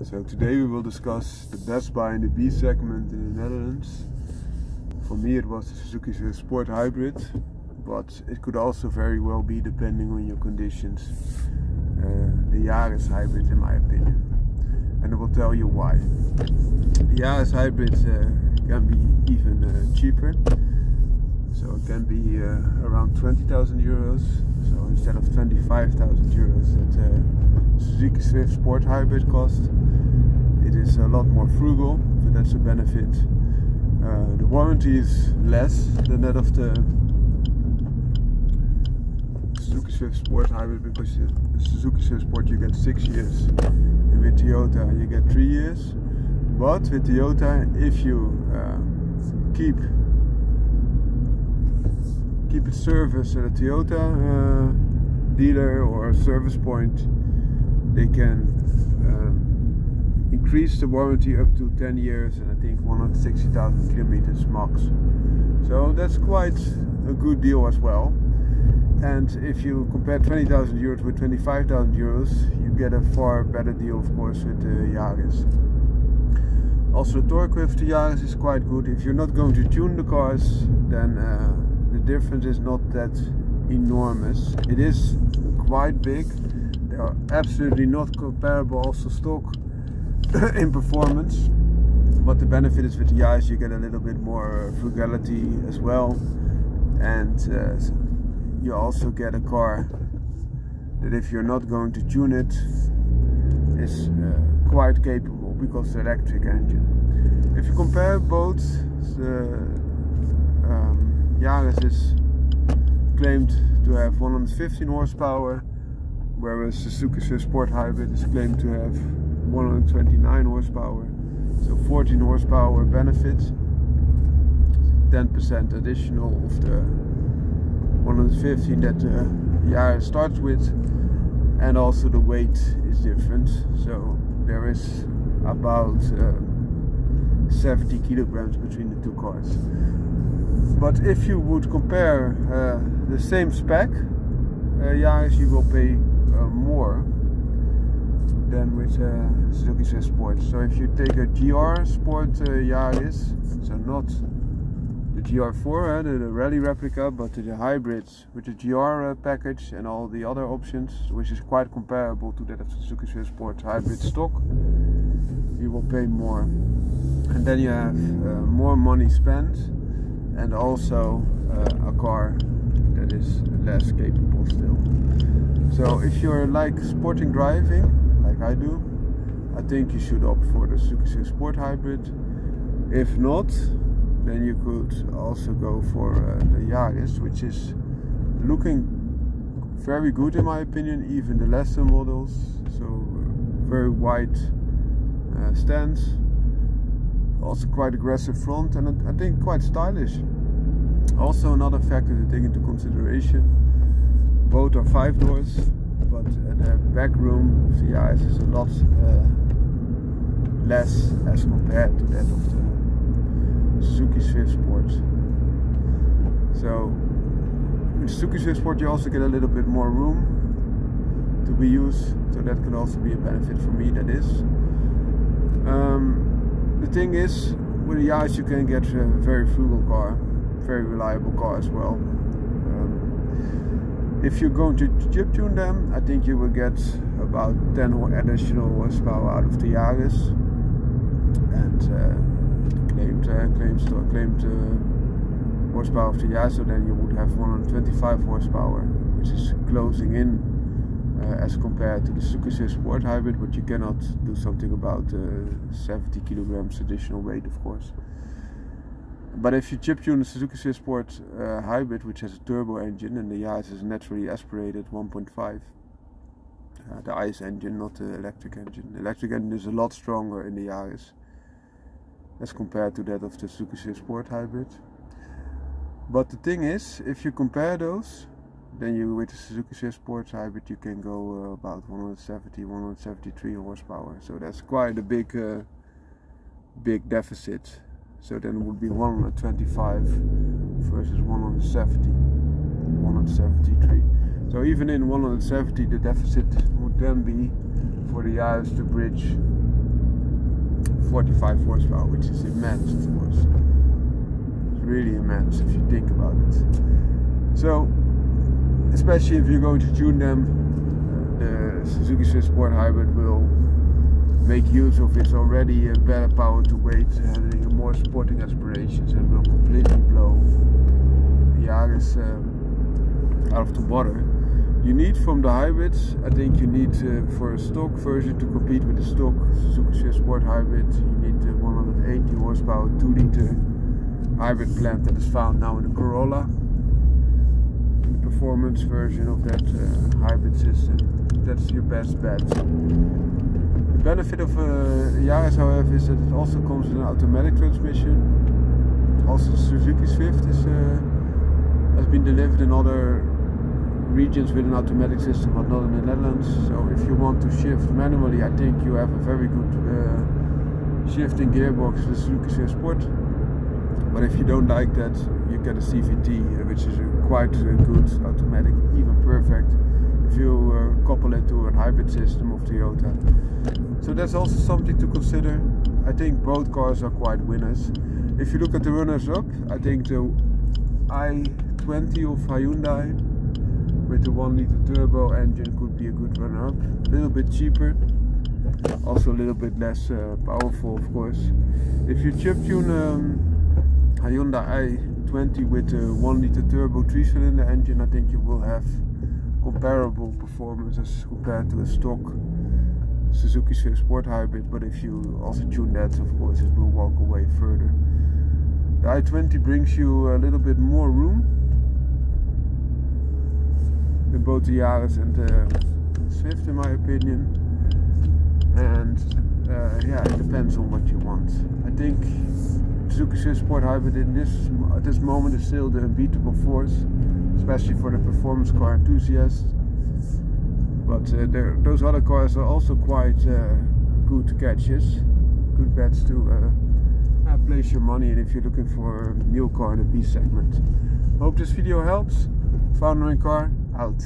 So today we will discuss the best buy in the B segment in the Netherlands. For me it was the Suzuki Sport Hybrid, but it could also very well be, depending on your conditions, the Yaris Hybrid in my opinion. And I will tell you why. The Yaris Hybrid can be even cheaper. So it can be around 20,000 euros. So instead of 25,000 euros that Suzuki Swift Sport Hybrid cost, it is a lot more frugal, so that's a benefit. The warranty is less than that of the Suzuki Swift Sport Hybrid, because the Suzuki Swift Sport you get 6 years, and with Toyota you get 3 years. But with Toyota, if you keep it serviced at a Toyota dealer or a service point, they can increase the warranty up to 10 years and I think 160,000 kilometers max. So that's quite a good deal as well. And if you compare 20,000 euros with 25,000 euros, you get a far better deal, of course, with the Yaris. Also, the torque with the Yaris is quite good. If you're not going to tune the cars, then the difference is not that enormous. It is quite big. They are absolutely not comparable, also stock, in performance. But the benefit is with the Yaris you get a little bit more frugality as well, and you also get a car that, if you're not going to tune it, is quite capable because of the electric engine. If you compare both, the Yaris is claimed to have 115 horsepower, whereas Suzuki Swift Sport Hybrid is claimed to have 129 horsepower. So 14 horsepower benefit, 10% additional of the 115 that the Yaris starts with, and also the weight is different. So there is about 70 kilograms between the two cars. But if you would compare the same spec Yaris, you will pay more than with Suzuki Swift Sport. So if you take a GR Sport Yaris, so not the GR4, the rally replica, but the hybrids with the GR package and all the other options, which is quite comparable to that of Suzuki Swift Sport Hybrid stock, you will pay more. And then you have more money spent, and also a car that is less capable still. So if you're like sporting driving, like I do, I think you should opt for the Suzuki Swift Sport Hybrid. If not, then you could also go for the Yaris, which is looking very good in my opinion, even the lesser models. So very wide stance, also quite aggressive front, and I think quite stylish. Also, another factor to take into consideration, both are 5 doors, but the back room of the Yaris is a lot less as compared to that of the Suzuki Swift Sport. So in Suzuki Swift Sport you also get a little bit more room to be used, so that can also be a benefit for me, that is. The thing is, with the Yaris you can get a very frugal car, very reliable car as well. If you're going to chip tune them, I think you will get about 10 additional horsepower out of the Yaris, and claimed horsepower of the Yaris, so then you would have 125 horsepower, which is closing in as compared to the Suzuki Swift Sport Hybrid, but you cannot do something about 70 kilograms additional weight, of course. But if you chip tune the Suzuki Swift Sport Hybrid, which has a turbo engine, and the Yaris is naturally aspirated 1.5, the ICE engine, not the electric engine. The electric engine is a lot stronger in the Yaris as compared to that of the Suzuki Swift Sport Hybrid. But the thing is, if you compare those, then you, with the Suzuki Swift Sport Hybrid, you can go about 170, 173 horsepower. So that's quite a big deficit. So then it would be 125 versus 170, 173. So even in 170, the deficit would then be for the Yaris to bridge 45 horsepower, which is immense, of course. It's really immense if you think about it. So, especially if you're going to tune them, the Suzuki Swift Sport Hybrid will make use of its already better power to weight, handling more sporting aspirations, and will completely blow the Yaris out of the water. You need from the hybrids, I think you need for a stock version to compete with the stock Suzuki Swift Sport Hybrid, you need the 180 horsepower 2-liter hybrid plant that is found now in the Corolla, in the performance version of that hybrid system. That's your best bet. The benefit of Yaris, however, is that it also comes with an automatic transmission. Also, Suzuki Swift has been delivered in other regions with an automatic system, but not in the Netherlands. So if you want to shift manually, I think you have a very good shifting gearbox with Suzuki Swift Sport. But if you don't like that, you get a CVT, which is quite good automatic, even perfect if you couple it to a hybrid system of Toyota. So that's also something to consider. I think both cars are quite winners. If you look at the runners-up, I think the i20 of Hyundai with the 1-liter turbo engine could be a good runner-up. A little bit cheaper, also a little bit less powerful, of course. If you chip tune Hyundai i20 with a 1-liter turbo 3-cylinder engine, I think you will have comparable performance as compared to a stock Suzuki Swift Sport Hybrid. But if you also tune that, of course, it will walk away further. The i20 brings you a little bit more room in both the Yaris and the Swift, in my opinion, and yeah, it depends on what you want. I think Suzuki Swift Sport Hybrid at this moment is still the unbeatable force, especially for the performance car enthusiasts. But those other cars are also quite good catches, good bets to place your money in if you're looking for a new car in the B segment. Hope this video helps. Foundering Car out.